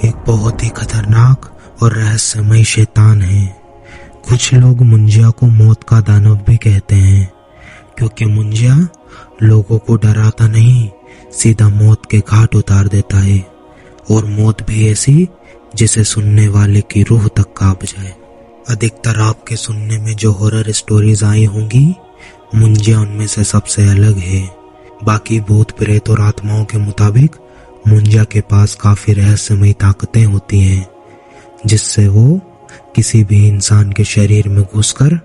एक बहुत ही खतरनाक और रहस्यमय शैतान है। कुछ लोग मुंजिया को मौत का दानव भी कहते हैं, क्योंकि मुंजिया लोगों को डराता नहीं, सीधा मौत के घाट उतार देता है। और मौत भी ऐसी जिसे सुनने वाले की रूह तक कांप जाए। अधिकतर आपके सुनने में जो हॉरर स्टोरीज आई होंगी, मुंजिया उनमें से सबसे अलग है। बाकी भूत प्रेत और आत्माओं के मुताबिक मुंजिया के पास काफी रहस्यमयी ताकतें होती हैं, जिससे वो किसी भी इंसान के शरीर में घुसकर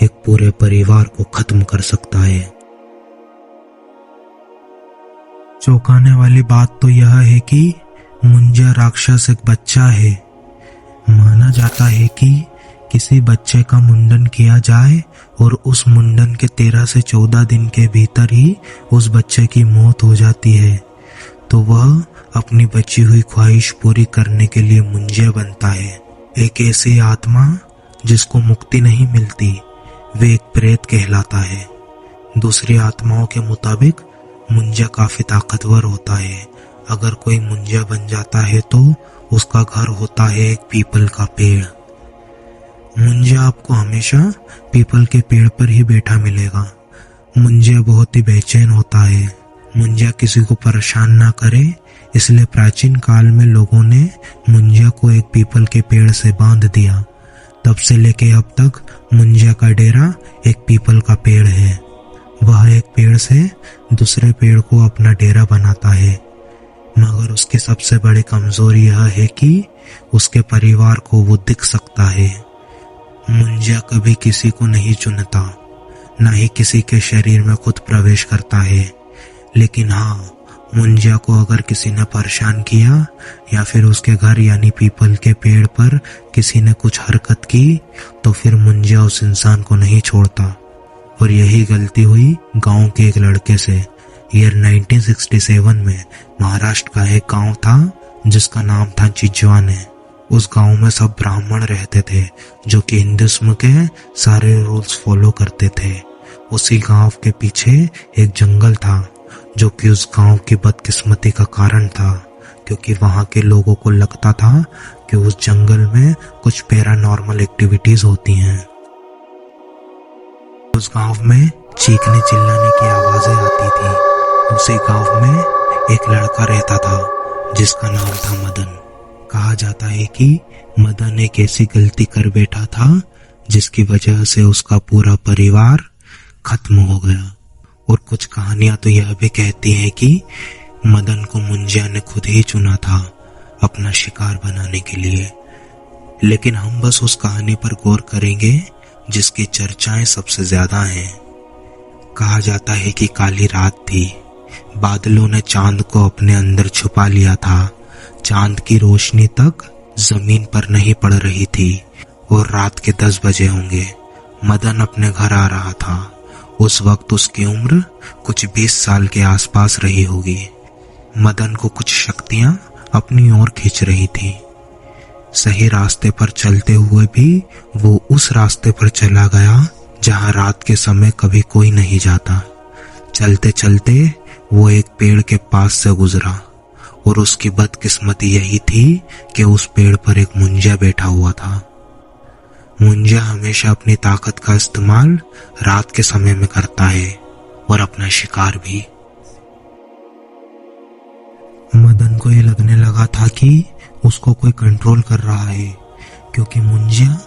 एक पूरे परिवार को खत्म कर सकता है। चौंकाने वाली बात तो यह है कि मुंजिया राक्षस एक बच्चा है। माना जाता है कि किसी बच्चे का मुंडन किया जाए और उस मुंडन के 13 से 14 दिन के भीतर ही उस बच्चे की मौत हो जाती है, तो वह अपनी बची हुई ख्वाहिश पूरी करने के लिए मुंजिया बनता है। एक ऐसी आत्मा जिसको मुक्ति नहीं मिलती, वे एक प्रेत कहलाता है। दूसरी आत्माओं के मुताबिक मुंजिया काफी ताकतवर होता है। अगर कोई मुंजिया बन जाता है तो उसका घर होता है एक पीपल का पेड़। मुंजिया आपको हमेशा पीपल के पेड़ पर ही बैठा मिलेगा। मुंजिया बहुत ही बेचैन होता है। मुंजिया किसी को परेशान ना करे, इसलिए प्राचीन काल में लोगों ने मुंजिया को एक पीपल के पेड़ से बांध दिया। तब से लेके अब तक मुंजिया का डेरा एक पीपल का पेड़ है। वह एक पेड़ से दूसरे पेड़ को अपना डेरा बनाता है, मगर उसकी सबसे बड़ी कमजोरी यह है कि उसके परिवार को वो दिख सकता है। मुंजिया कभी किसी को नहीं चुनता, ना ही किसी के शरीर में खुद प्रवेश करता है। लेकिन हाँ, मुंजिया को अगर किसी ने परेशान किया या फिर उसके घर यानी पीपल के पेड़ पर किसी ने कुछ हरकत की, तो फिर मुंजिया उस इंसान को नहीं छोड़ता। और यही गलती हुई गांव के एक लड़के से। ईयर 1967 में महाराष्ट्र का एक गांव था जिसका नाम था चिंचवाने। उस गांव में सब ब्राह्मण रहते थे जो कि हिंदुइज्म के सारे रूल्स फॉलो करते थे। उसी गांव के पीछे एक जंगल था जो कि उस गांव की बदकिस्मती का कारण था, क्योंकि वहां के लोगों को लगता था कि उस जंगल में कुछ पैरानॉर्मल एक्टिविटीज होती हैं। उस गांव में चीखने चिल्लाने की आवाजें आती थी। उसी गांव में एक लड़का रहता था जिसका नाम था मदन। कहा जाता है कि मदन एक ऐसी गलती कर बैठा था जिसकी वजह से उसका पूरा परिवार खत्म हो गया। और कुछ कहानियां तो यह भी कहती हैं कि मदन को मुंजिया ने खुद ही चुना था अपना शिकार बनाने के लिए। लेकिन हम बस उस कहानी पर गौर करेंगे जिसकी चर्चाएं सबसे ज्यादा हैं। कहा जाता है कि काली रात थी, बादलों ने चांद को अपने अंदर छुपा लिया था। चांद की रोशनी तक जमीन पर नहीं पड़ रही थी और रात के 10 बजे होंगे। मदन अपने घर आ रहा था। उस वक्त उसकी उम्र कुछ 20 साल के आसपास रही होगी। मदन को कुछ शक्तियां अपनी ओर खींच रही थी। सही रास्ते पर चलते हुए भी वो उस रास्ते पर चला गया जहां रात के समय कभी कोई नहीं जाता। चलते चलते वो एक पेड़ के पास से गुजरा और उसकी बदकिस्मती यही थी कि उस पेड़ पर एक मुंजिया बैठा हुआ था। मुंजिया हमेशा अपनी ताकत का इस्तेमाल रात के समय में करता है और अपना शिकार भी। मदन को ये लगने लगा था कि उसको कोई कंट्रोल कर रहा है, क्योंकि मुंजिया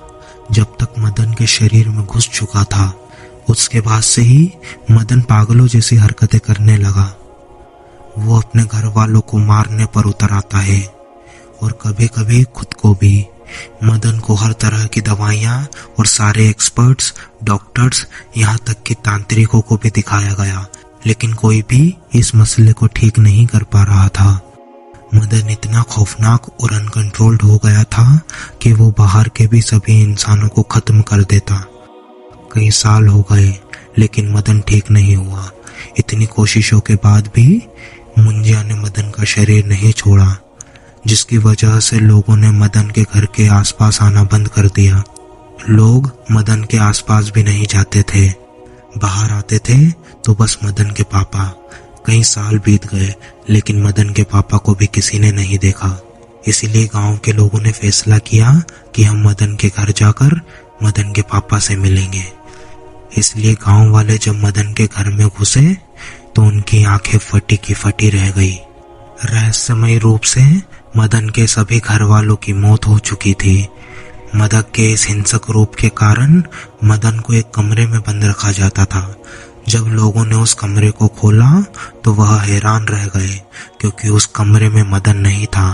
जब तक मदन के शरीर में घुस चुका था, उसके बाद से ही मदन पागलों जैसी हरकतें करने लगा। वो अपने घर वालों को मारने पर उतर आता है और कभी कभी खुद को भी। मदन को हर तरह की दवाइयां और सारे एक्सपर्ट्स, डॉक्टर्स, यहाँ तक कि तांत्रिकों को भी दिखाया गया, लेकिन कोई भी इस मसले को ठीक नहीं कर पा रहा था। मदन इतना खौफनाक और अनकंट्रोल्ड हो गया था कि वो बाहर के भी सभी इंसानों को खत्म कर देता। कई साल हो गए लेकिन मदन ठीक नहीं हुआ। इतनी कोशिशों के बाद भी मुंजिया ने मदन का शरीर नहीं छोड़ा, जिसकी वजह से लोगों ने मदन के घर के आसपास आना बंद कर दिया। लोग मदन के आसपास भी नहीं जाते थे। बाहर आते थे तो बस मदन के पापा। कई साल बीत गए लेकिन मदन के पापा को भी किसी ने नहीं देखा। इसीलिए गांव के लोगों ने फैसला किया कि हम मदन के घर जाकर मदन के पापा से मिलेंगे। इसलिए गांव वाले जब मदन के घर में घुसे तो उनकी आंखें फटी की फटी रह गई। रहस्यमय रूप से मदन के सभी घर वालों की मौत हो चुकी थी। मदन के इस हिंसक रूप के कारण मदन को एक कमरे में बंद रखा जाता था। जब लोगों ने उस कमरे को खोला तो वह हैरान रह गए, क्योंकि उस कमरे में मदन नहीं था।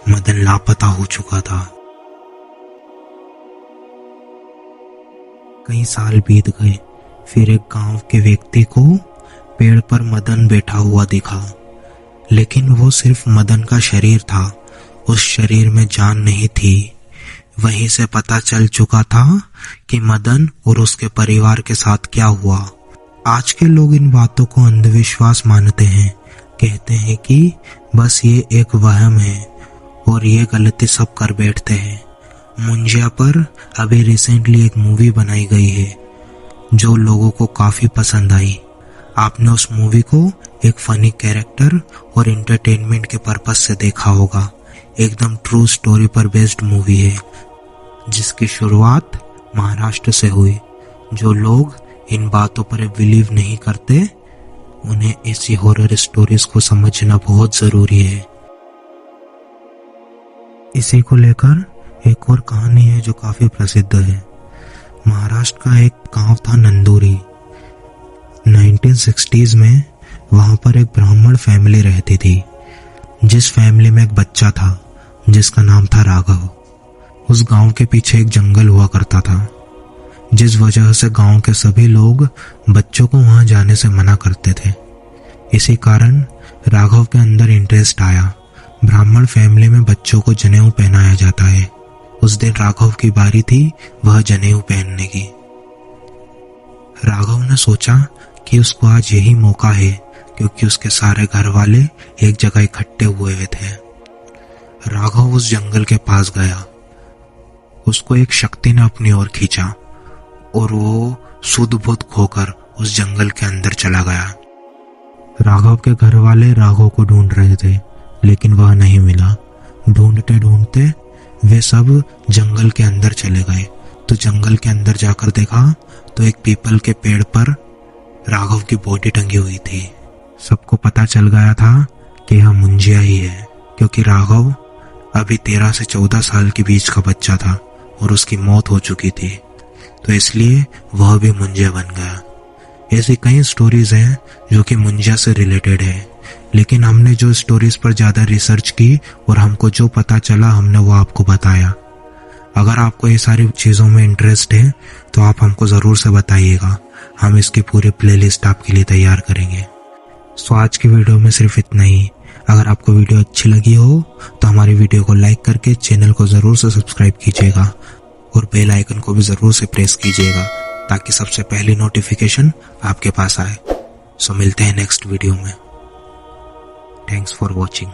मदन लापता हो चुका था। कई साल बीत गए। फिर एक गांव के व्यक्ति को पेड़ पर मदन बैठा हुआ दिखा, लेकिन वो सिर्फ मदन का शरीर था, उस शरीर में जान नहीं थी। वहीं से पता चल चुका था कि मदन और उसके परिवार के साथ क्या हुआ। आज के लोग इन बातों को अंधविश्वास मानते हैं, कहते हैं कि बस ये एक वहम है और ये गलती सब कर बैठते हैं। मुंजिया पर अभी रिसेंटली एक मूवी बनाई गई है जो लोगों को काफी पसंद आई। आपने उस मूवी को एक फनी कैरेक्टर और एंटरटेनमेंट के पर्पस से देखा होगा। एकदम ट्रू स्टोरी पर बेस्ड मूवी है, जिसकी शुरुआत महाराष्ट्र से हुई। जो लोग इन बातों पर बिलीव नहीं करते, उन्हें ऐसी हॉरर स्टोरीज को समझना बहुत जरूरी है। इसी को लेकर एक और कहानी है जो काफी प्रसिद्ध है। महाराष्ट्र का एक गांव था नंदुरी। 1960s में वहां पर एक ब्राह्मण फैमिली रहती थी, जिस फैमिली में एक बच्चा था जिसका नाम था राघव। उस गांव के पीछे एक जंगल हुआ करता था, जिस वजह से गांव के सभी लोग बच्चों को वहां जाने से मना करते थे। इसी कारण राघव के अंदर इंटरेस्ट आया। ब्राह्मण फैमिली में बच्चों को जनेऊ पहनाया जाता है। उस दिन राघव की बारी थी वह जनेऊ पहनने की। राघव ने सोचा कि उसको आज यही मौका है, क्योंकि उसके सारे घर वाले एक जगह इकट्ठे हुए थे। राघव उस जंगल के पास गया। उसको एक शक्ति ने अपनी ओर खींचा और वो शुद्ध बुद्ध खोकर उस जंगल के अंदर चला गया। राघव के घर वाले राघव को ढूंढ रहे थे, लेकिन वह नहीं मिला। ढूंढते ढूंढते वे सब जंगल के अंदर चले गए। तो जंगल के अंदर जाकर देखा तो एक पीपल के पेड़ पर राघव की बॉडी टंगी हुई थी। सबको पता चल गया था कि यह मुंजिया ही है, क्योंकि राघव अभी 13 से 14 साल के बीच का बच्चा था और उसकी मौत हो चुकी थी, तो इसलिए वह भी मुंजिया बन गया। ऐसी कई स्टोरीज हैं जो कि मुंजिया से रिलेटेड है, लेकिन हमने जो स्टोरीज पर ज्यादा रिसर्च की और हमको जो पता चला हमने वो आपको बताया। अगर आपको ये सारी चीजों में इंटरेस्ट है तो आप हमको जरूर से बताइएगा, हम इसकी पूरी प्लेलिस्ट आपके लिए तैयार करेंगे। सो आज की वीडियो में सिर्फ इतना ही। अगर आपको वीडियो अच्छी लगी हो तो हमारी वीडियो को लाइक करके चैनल को जरूर से सब्सक्राइब कीजिएगा और बेल आइकन को भी जरूर से प्रेस कीजिएगा, ताकि सबसे पहली नोटिफिकेशन आपके पास आए। सो मिलते हैं नेक्स्ट वीडियो में। Thanks for watching.